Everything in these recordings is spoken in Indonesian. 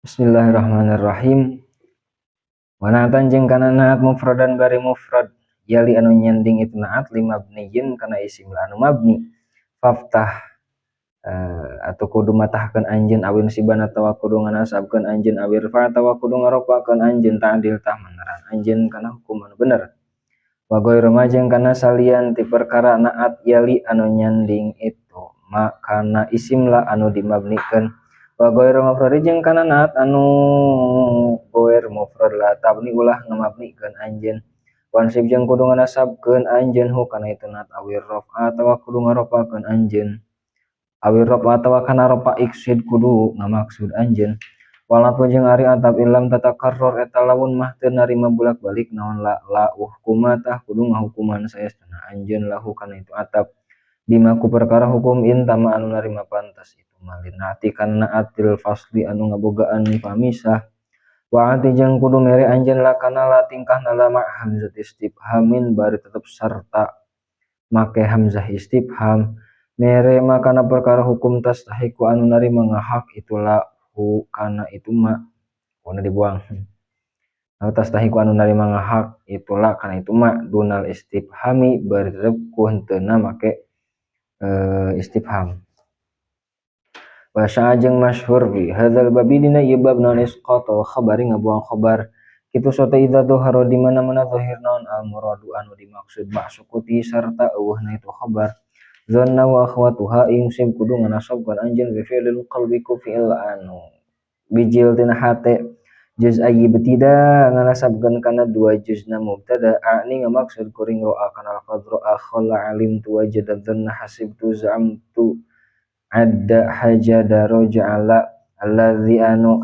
Bismillahirrahmanirrahim. Wanatan jeung kana naat mufradan bari mufrad yali anu nyanding itu naat lima bniyin kana isim anu mabni faftah atau kudu matahkeun anjeun awin siban atawa kudu nganasabkeun anjeun awir fa atawa kudu ngaropakeun anjeun ta'dil tah meneran anjeun kana hukum anu bener wa ghairu ma jeung kana salian ti perkara naat yali anu nyanding itu makana isim la anu dimabnikeun wa ghairu mufrad jeung kana naat anu goer mufrad la tabni ulah ngamabnikeun anjeun wansib jeung kudu nganasabkeun anjeun hu kana itu naat awir raf'a atawa kudu ngaropakeun anjeun awir raf'a atawa kana raf'a iksid kudu ngamaksud anjeun walatu jeung ari atap ilam tatakarror eta lamun mah teu narima bolak-balik naon la hukumatah kudu ngahukuman saestuna anjeun lahu kana itu atap bima ku perkara hukum intama anu narima pantas itu malin hati kana atil fasli anu ngabogaan pamisah wa ati jeung kudu mere anjeun la kana la tingkahna la ma hamzah istifhamin bari tetep sarta make hamzah istifham mere makana perkara hukum tastahiqu anu narima ngahak itulah hu kana itu ma kuna dibuang tastahiqu anu narima ngahak itulah kana itu ma dunal istifhami bari tetep ku henteuna make istifham wa sya'ajeng masyhur fi hadzal babi dina ieu bab naon isqatul khabari ngabuang khabar kitu sote idza dhahara di mana-mana zahir naon al muradu anu dimaksud ma'sukuti sarta eueuhna itu khabar zanna wa akhwatuha yusib kudu nganasabkeun anjeun bi fi'lil qalbi ku fi'il anu bijil tina hate juz ayyi betida nganasabkeun kana dua juzna mubtada ani ngamaksud kuring ro'a kana lafaz ro'a khalla alimtu wajada dhanna hasibtu za'amtu adda hajada raja'ala allazi anu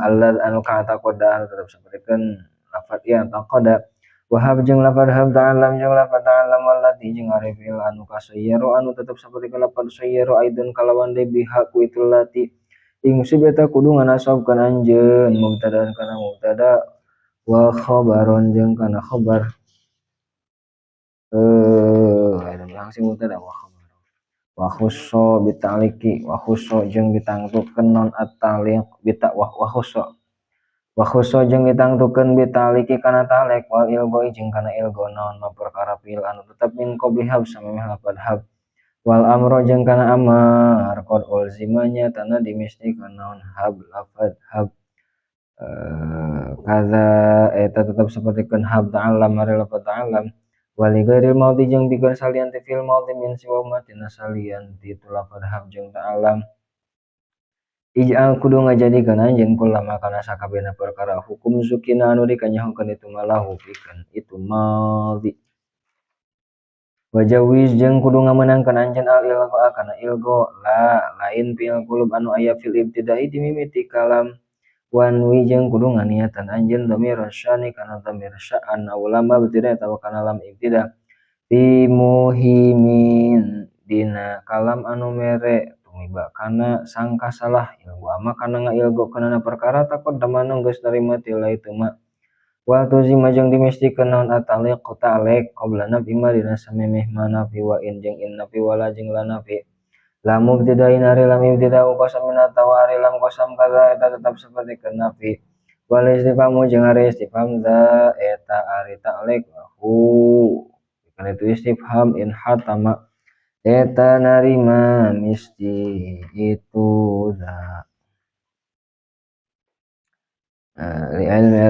kata qada anu tetep saperikeun lafaz ya taqada wahab jeung lafaz hab ta'alam jeung lafaz ta'alam wallati jeung ari fi'il anu kasayyaru anu tetep saperikeun lafaz sayyaru aidun kalawan de biha ku itu lati ingusib eta kudu nganasabkeun anjeun mubtadaan kana mubtada wa khabaron jeung kana khabar langsung mubtada wa khabar wa khusso bitaliki wa khusso jeung ditangtukeun non at-taliq bita wa khusso jeung ditangtukeun bitaliki kana talek wal ilgo jeung kana ilgo naon ma perkara fi'il anu tetep min qablihab samemeh lafaz hab wal amro jeung kana amar qad ulzimanya tanah dimistikeun naon hab lafaz hab kaza eta tetep sapertikeun hab ta'alam mari lafaz ta'alam wali ghairil maudhi jeung pikeun salian ti fil maudhi min siwa matina salian ti itu lafaz hab jeung ta'alam ij'al kudu ngajadikeun anjeun kullama kana sakabehna perkara hukum zukina anu dikanyahokeun itu malahu pikeun itu maudhi wajawiz jeung kudu ngamenangkeun anjeun al ilgo kana ilgo lain fil qulub anu aya fil ibtidai di mimiti kalam wanwi jeung kudu nganiatan anjeun dhamir syani kana dhamir sya'an ulama ibtida atawa kana lam ibtida fi muhimin dina kalam anu mere tumiba kana sangka salah ilgo ama kana ngailgo kana perkara takut damana geus narima tila itu ma wa tuzima jeung dimistikeun naon ataliq talek qablana bima dina samemeh mana fi wa in jeung inna fi wala jeung lana fi lam mubtadain ari lam ibtida qasam min atawa ari lam qasam kaza eta tetep sapertikeun nafi wal istifhamu jeung ari istifham za eta ari talek hu kana itu istifham in hatama eta narima misti itu za ilmi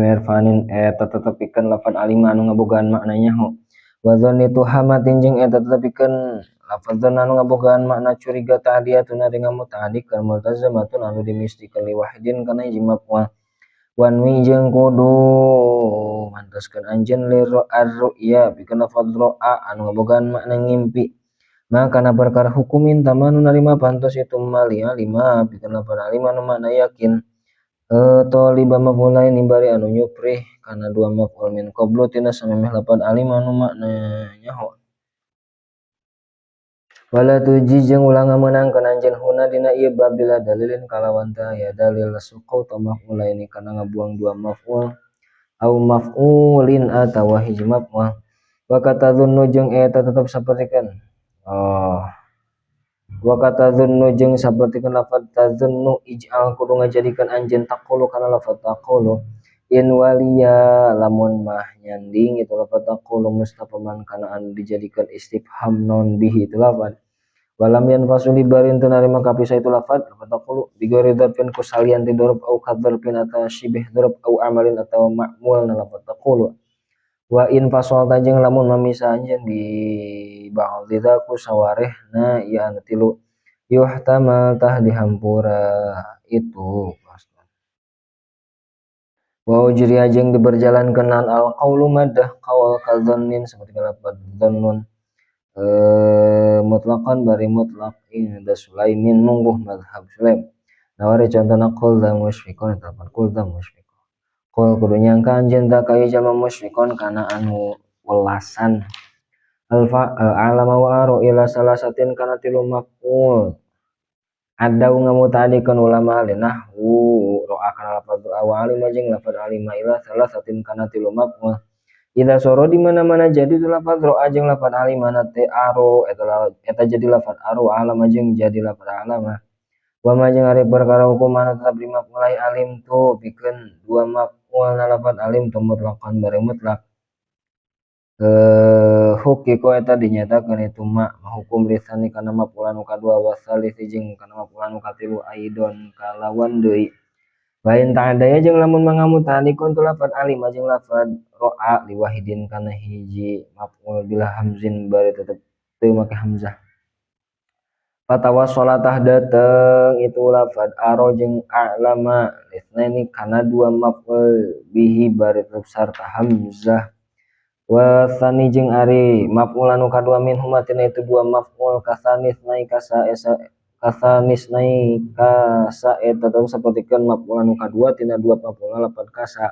irfanin eta tetepikeun lafaz alima anu ngabogaan makna nyaho wa dzanni tuhamatin jeung eta tetepikeun lafaz dzanna anu ngabogaan makna curiga ta'diyatun ari ngamuta'addikeun multazamatun anu dimistikeun li wahidin kana hiji maf'ul wanwi jeung kudu mantoskeun anjeun li ar-ru'ya pikeun lafaz ra'a anu ngabogaan makna ngimpi maka na perkara hukumin tamanu narima pantos itu mali alima pikeun lafaz alima anu makna yakin toliba maf'ulain bari anu nyuprih kana dua maf'ul min qablu tina samemeh lafaz alim anu makna nyaho wala tuji jeung ulah ngamenangkeun anjeun huna dina ieu bab bila dalilin kalawan teu aya dalil suqut maf'ulain kana ngabuang dua maf'ul au maf'ulin atawa hiji maf'ul wa katadzunnu jeung eta tetep sapertikeun wa kata dzunnu jeung sapertikeun lafaz tadzunnu ij'al kudu ngajadikeun anjeun taqulu kana lafaz taqulu in waliya lamun mah nyanding itu lafaz taqulu mustafaman kana anu dijadikeun istifham non bihi itu lafaz walam yanfasu libarin teu narima kapisah itu lafaz taqulu bigori dzarfin ku salian ti dzarf au kadzarfin atawa syibih dzarf au amalin atawa ma'mul na lafaz taqulu wa in fasal tajeng lamun memisah anjeun di ba'dhi ku sawarehna ya anu tilu yuhtamal tah dihampura itu wa ujri ajeng diberjalankeun al qaulu maddah qaul kadzannin seperti lafaz dzannun mutlaqan bari mutlaq inda Sulaimin mungguh mazhab Sulaim nawari contohna qul da musyfiqun telepon qul da musyfiqun qul kudu nyangka anjeun da kayu jama musyfiqun kana anu welasan alama wa aru ila salasatin kana tilu maf'ul adau ngamutadikeun ulama ahli nahwu ro'a kana lafaz wa alima jeung lafaz alima ila salasatin kana tilu maf'ul ida soro di mana-mana jadi tu lafaz ro'a jeung lafaz alimana te aro eta jadi lafaz aro alama jeung jadi lafaz alama wa ma jeung ari perkara hukumana tetap di maf'ul alim tu pikeun dua maf'ul na lafaz alim tu mutlaqan bari mutlaq hukiko eta dinyatakeun itu hukum lisani kana maf'ul anu kadua wasalis jeung kana maf'ul anu katilu aidon kalawan deui lain ta'adaya jeung lamun mangamutadikeun tu lafaz alim jeung lafaz ro'a liwahidin kana hiji maf'ul bila hamzin bari tetep teu make hamzah fatawa sholatah dateng itu lafaz aro jeung a'lama lisnaini kana dua maf'ul bihi bari tetep sarta hamzah wa tsani jeung ari maf'ul anu kadua minhum tina itu dua maf'ul kasanis naik kasa esa kasanis naik kasa eta tetep sapertikeun maf'ul anu kadua tina dua maf'ul lafaz kasa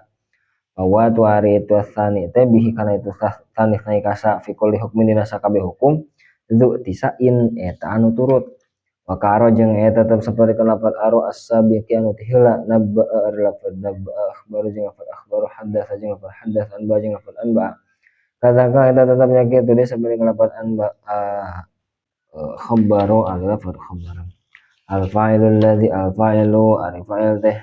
bahwa tu ari itu tsani teh bihi kana itu tsanis naik kasa fi kulli hukmin dina sakabeh hukum dzu tisain eta anu turut wa karo jeung eta tetep sapertikeun lafaz aro as-sabiqi anu tihela nabba lafaz nabba akhbaru jeung lafaz akhbaru haddatsa jeung lafaz haddatsa anba jeung lafaz anba kadzaka eta tetep nyakitu dia sapertikeun lafaz anba khabaru al-lafaz khabaran al-fa'ilul ladzi al-fa'ilu ari fa'il teh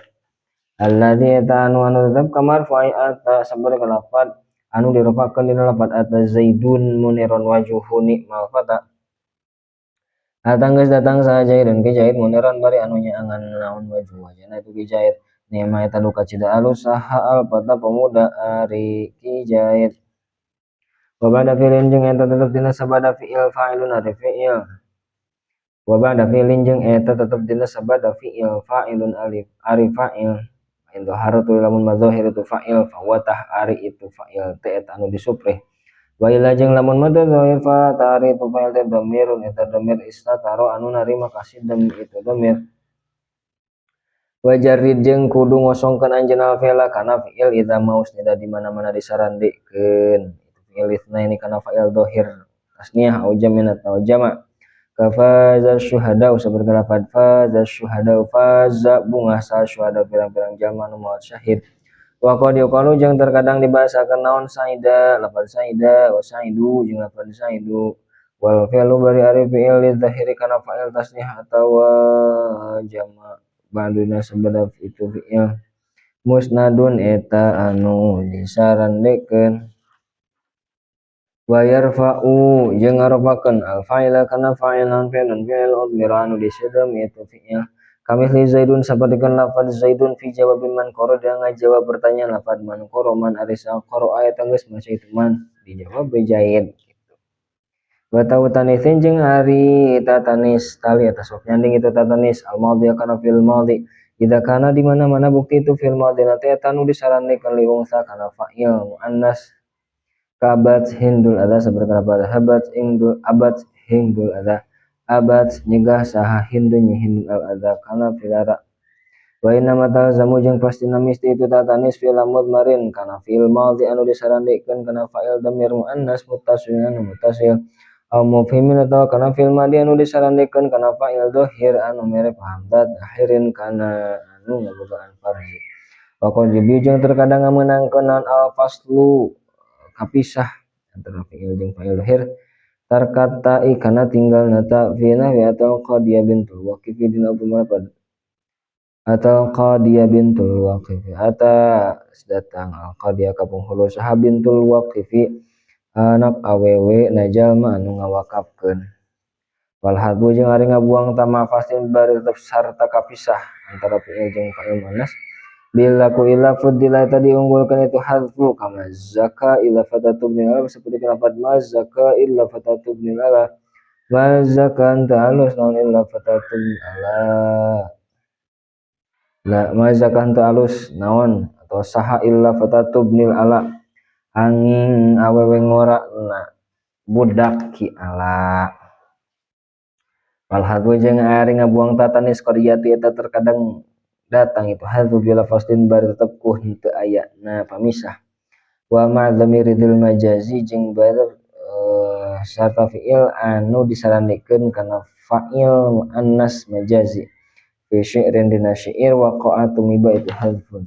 alladzi eta anu tetep kamar fa'ata sapertikeun lafaz anu dirofakeun dina lafaz ata zaidun muniron wajuhu ni'mal fata datang geus datang saha Zaidun ke Zaid muniron bari anu nyaangan naon wajuhu wajana itu ke Zaid nikma eta duka cida alus saha al-fata pemuda ari ki Zaid wa ba'da fi'lin jeung eta tetep dina sabada fi'il fa'ilun ari fi'il wa ba'da fi'lin jeung eta tetep dina sabada fi'il fa'ilun alif ari fa'il indo haratu lamun mazahir itu fa'il fa watah ari itu fa'il te eta anu disuprih wa ila jeung lamun mad zahir fa tari itu fa'il te dhamirun eta dhamir istataro anu narima kasidam itu dhamir wa jarrid jeung kudu ngosongkeun anjeun al fi'la kana fi'il idza maus tidak di mana-mana disarandikeun fi'il ini kana fa'il dhahir tasniyah au jamin atau jama' kafaza syuhada saperti lafaz faza syuhada faza bunga sa syuhada pirang-pirang jama nu maot syahid wa qad yuqalu jeung terkadang dibahasakeun naon saida lafaz saida wa saidu jeung lafaz saidu wal fi'lu bari ari fi'il lidzahiri kana fa'il tasniyah atawa jama' baduna sabada itu fi'il musnadun eta anu disarandikeun wa yarfa'u jeung ngarofakeun al fa'ila kana fa'il non fi'lun fi'il udmira anu disedem itu fi'il kamitsli zaidun sapertikeun lafaz zaidun fi jawabi man qara dia ngajawab pertanyaan lafaz man qara man arisa qara aya geus maca itu man dijawab Zaid gitu wa tawtanisin jeung ari tatanis tali atas nyanding itu tatanis al madhi kana fil madhi idza kana di mana-mana bukti itu fil madhi nanti eta anu disarandikeun li unsa kana fa'il muannas kabat hindul ada seperti apa habat hindul abat hindul ada abat nyegah saha hindu hindul ada kana filara wa inna matal zamu jeung pastina misti itu tatanis fil mudmarin kana fil madhi anu disarandikeun kana fa'il dhamir muannas muttasil anu muttasil au mufhimin atau kana fil madhi anu disarandikeun kana fa'il dhahir anu mere hamzat akhirin kana anu ngabogaan farji wa qad jeung terkadang ngameunangkeun al faslu kapisah antara fi'il jeung fa'il dhahir tarkata ikana tinggal nata fina fi atau qadiya bintul waqifi dina upama atau qadiya bintul waqifi ata sedatang al qadiya ka penghulu saha bintul waqifi anak awewe najal anu ngawakafkeun wal hadbu jeung ari ngabuang tama fasin bari tetep sarta kapisah antara fi'il jeung fa'il manas bila ku ila fudila tadi unggulkan itu hadfu kama zaka ila fatatu bin ala seperti lafaz mazaka illa fatatu bin ala mazaka anta alus naun illa fatatu bin ala la mazaka anta alus naon atau saha illa fatatu bin ala angin awewe ngora na budak ki ala wal hadfu jeung ari ngabuang tatanis qariyati eta terkadang datang itu hadfu bila fastin bari tetep ku henteu aya na pamisah wa ma dzamiridil majazi jeung bari sarta fiil anu disaranikeun kana fa'il muannas majazi fi syi'rin dina syair wa qa'atu miba itu hadfun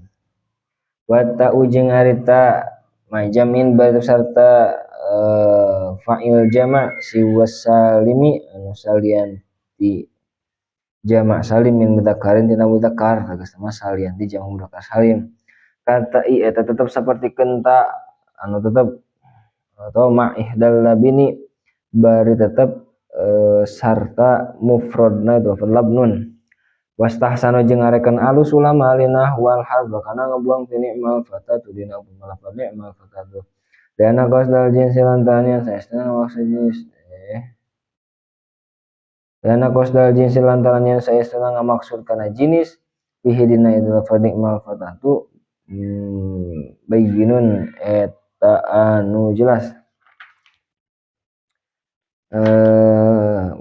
wa ta'u jeung ari ta majamin bari sarta fa'il jama' si wasalimi anu salian di jamak salim min mudzakarin tina mudzakar tegas mah salian di jamak mudzakar salim kata i eta tetep sapertikeun ta anu tetep atau ma ihdal labini bari tetep sarta mufradna itu labnun wastahsanu jeung ngarekeun alus ulama alinah wal hadza kana ngabuang fi ni'mal fatatu dina lafaz ni'mal fatatu dana qasdal jinsi lantaran saestuna maksud jenis dana qasdal jinsi lantaran yang saestuna ngamaksud kana jinis fihi dina itu lafaz ni'mal fatatu bayyinun eta anu jelas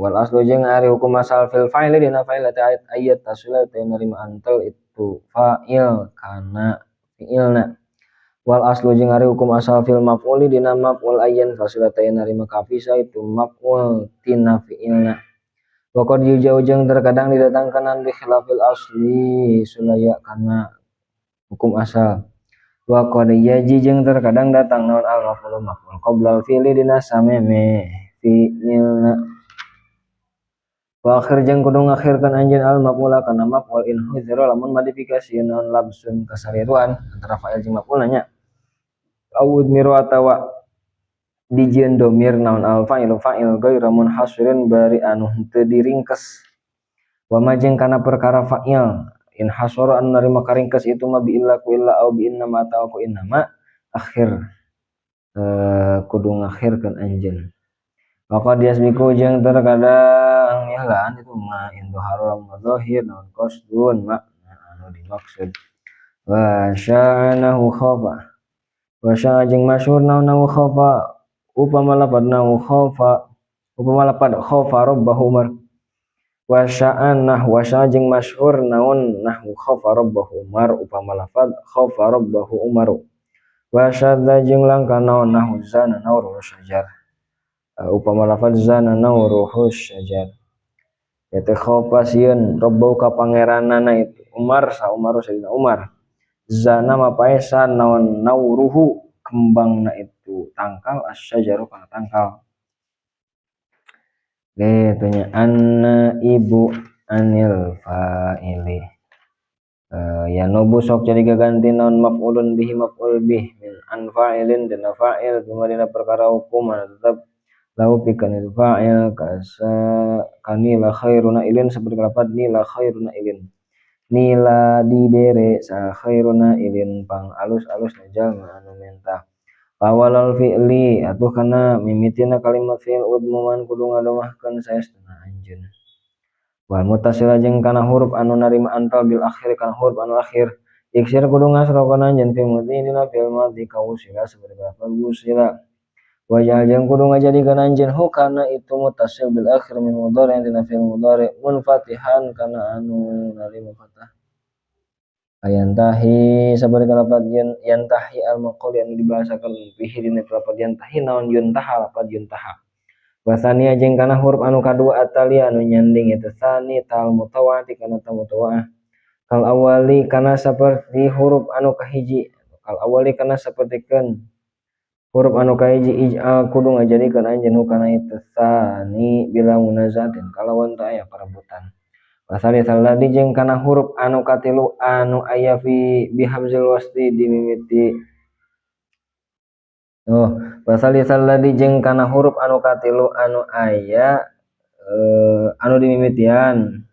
wal aslu jeung ari hukum asal fil fa'il dina fa'il ayat tasula teh narima antel itu fa'il kana fi'ilna wal aslu jeung ari hukum asal fil maf'uli dina maf'ul ayyan fasila teh narima kafisa itu maf'ul tina fi'ilna wa qad yujau jeung terkadang didatangkeun bi khilafil asli sulaya kana hukum asal wa qad yaji jeung terkadang datang naon al maf'ul qabla al fi'li dina sameme fi'ilna wa akhir jeung kudu ngakhirkeun anjeun al maf'ula kana maf'ul in huzira lamun modifikasi naon labsun kasariruan antara fa'il jeung maf'ul nya awud miru atawa dijieun domir naon al fa'ilu fa'il ghairu munhasirin bari anu henteu diringkes wa majeng kana perkara fa'il in hasara anu narima karingkes itu ma bi illa ku illa au bi inna ma atawa ku inna ma akhir kudu ngakhirkeun anjeun maka diasbiku jeung terkadang milan itu ma indharu madzahir naon qasdun makna anu dimaksud wa sya'anahu khafa wa sya'a jeung masyhur naon khafa upama lapad nahu khafa upama lapad khafa rabbahu umar wa sya'anah wa sya'a jeung masyhur naon nahwu khafa rabbahu umar upama lapad khafa rabbahu umaru wa syadza jeung langka naon nahwu zana nawru syajar upama lafaz zana nawruhu syajar eta khafa sieun rabbahu ka pangeranana itu Umar sa Umaru sayyidina Umar zana mapaesa naon nawruhu kembangna itu tangkal asyajaru kana tangkal gitu nya anna ibu anil fa'ili ya nubu sok jadi gaganti naon maf'ulun bihi maf'ul bih min an fa'ilin dina fa'il kemudian perkara hukum tetap lahu pikeun itu fa'il kasa kanila khairuna ilin seperti lafaz nila khairuna ilin nila dibere sa khairuna ilin pang alus-alus najal anu mentah awalal fi'li atuh kana mimitina kalimat fi'il udmuman kudu ngadomahkeun saestuna anjeun wal mutasila jeung kana huruf anu narima antal bil akhir kana huruf anu akhir iksir kudu ngasrokeun anjeun fi mudhina fil madhi kausila seperti lafaz usila wajal jeung kudu ngajadikeun anjeun hu kana itu mutasil bil akhir min mudhari dina fi'il mudhari munfatihan kana anu narima fathah ayantahi sabar lafaz yantahi al maqul yang dibahasakan fihi dina lafaz yantahi naon yuntaha lafaz yuntaha wasania jeung kana huruf anu kadua atali anu nyanding itu tsani tal mutawati kana ta mutawaah kal awali kana saperti huruf anu kahiji kal awali kana sapertikeun huruf anu kahiji ij'al kudu ngajadikeun anjeun hukana itu tsani bila munazatin kalawan teu aya perebutan. Wasali saladi jeung kana huruf anu katilu anu aya fi bihamzil wasli dimimiti wasali saladi jeung kana huruf anu katilu anu aya anu dimimitian.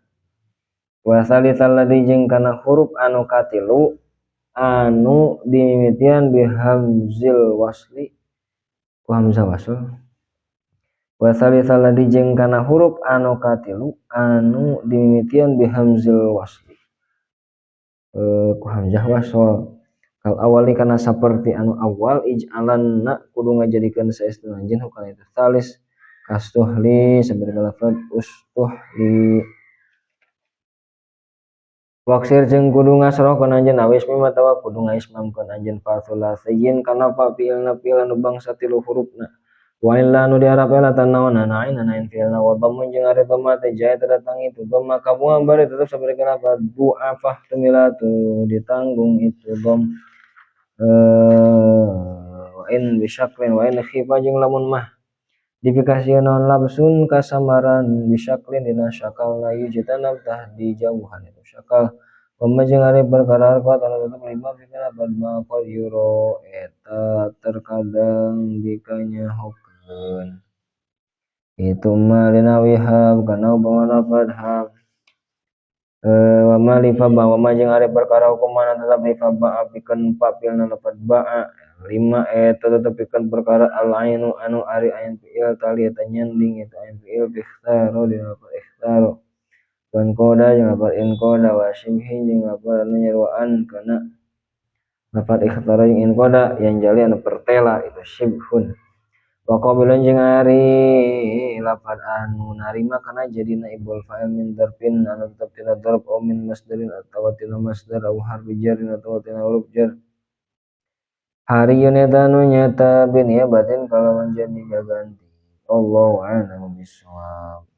Wasali saladi jeung kana huruf anu katilu anu dimimitian bihamzil wasli ku hamzah wasl. Wasali saladi jeung kana huruf anu katilu anu dimimitian bihamzil wasli ku hamzah wasl. Kal awali kana saperti anu awal ij'alanna kudu ngajadikeun saestuna anjeun hukana itu salis kastuhli sabaraha lafaz ustuhli. Waksir jeung kudu ngasrohkeun anjeun awis mim atawa kudu ngaismamkeun anjeun fa sulasiyin kana fa fi'ilna fi'il anu bangsa 3 hurufna. Wa illa anu diharap ela tanawana nain fi'ilna wa dhammun jeung ari dhamma teh jaya terdatang itu dhamma kabua bari tetep sabaraha lafaz du'afah tumilatu ditanggung itu dham wa in bisyaklin wa in khifa jeung lamun mah dipikasieun naon labsun kasamaran bisyaklin dina syakalna yujtanab tah dijauhan itu syakal pama jeung ari perkara kuat anu tetep lima pikir apa maqad yuro eta terkadang dikanyahokeun itu mah dina wihab kana upamana fadhab wa ma li faba wa ma jeung ari perkara hukumana tetep li faba pikeun pa pilna lafaz ba'a lima eta tetep pikeun perkara al ainu anu ari ain fi'il tali eta nyanding eta ain fi'il ikhtaro dina lafaz ikhtaro wan qoda jeung lafaz in qoda wa shibhi jeung lafaz anu nyeruaan kana lafaz ikhtaro jeung in qoda yang jali anu pertela itu shibhun. Wa qabilun jeung ari lafaz anu narima kana jadi naibul fa'il min dzarfin anu tetep tina dzarf au min masdarin atawa tina masdar au harfi jarrin atawa tina huruf jar. Hariyun eta anu nyata bin ya batin kalawan jadi gaganti. Allahu a'lam bishawab.